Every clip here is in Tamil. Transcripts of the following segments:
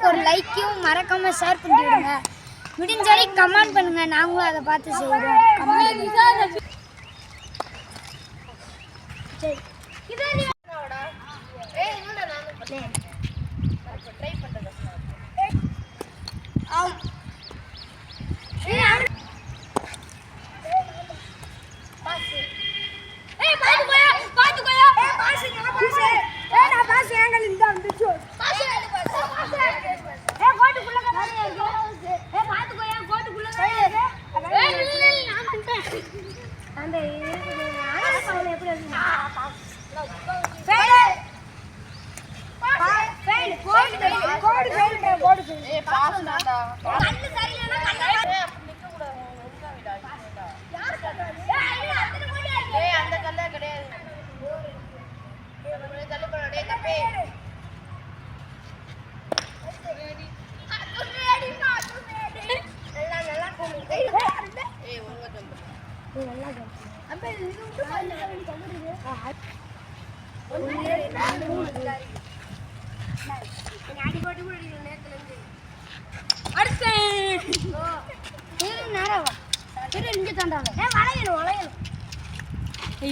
ஒரு லைக்கையும் மறக்காம ஷேர் பண்ணிவிடுங்க. முடிஞ்ச வரைக்கும் கமெண்ட் பண்ணுங்க, நாங்களும் அதை பார்த்து செய்கிறோம்.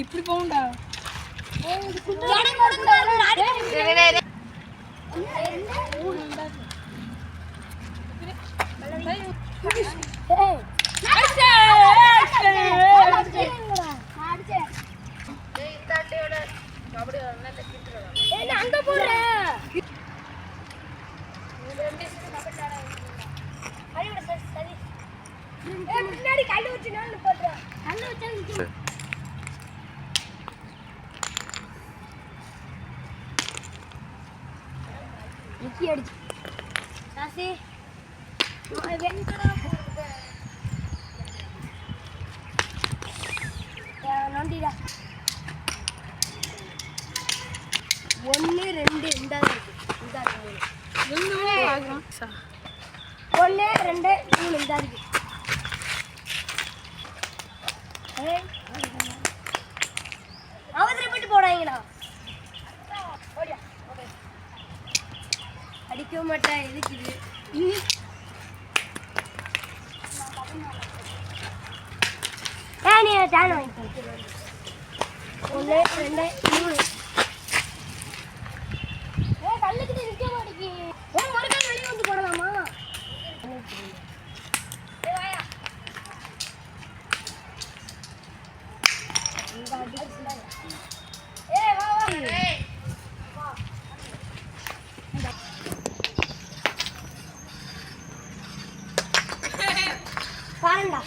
இப்படி போண்டா ஒன்று ரெண்டு இந்த 1 2 3 இந்த இருக்கு. அவசரப்பட்டு போடாங்கண்ணா, அடிக்க மாட்டேன். எதுக்கு இது? நீ டேன் வாங்கிக்க. 1 2 3 கல்லுக்கிட்ட நிற்க மாட்டேங்கி. ஒரு கால் வெளியே வந்து போடலாமா? பாருண்டா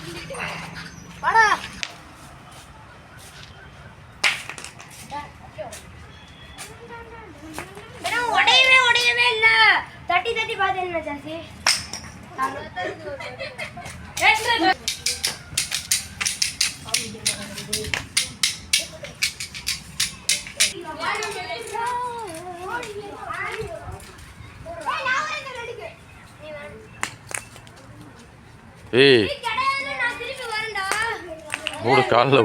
வாடா. உடையவே இல்ல. தட்டி தட்டி பாத்து என்ன சாசி? ஏய் மூடு கால்ல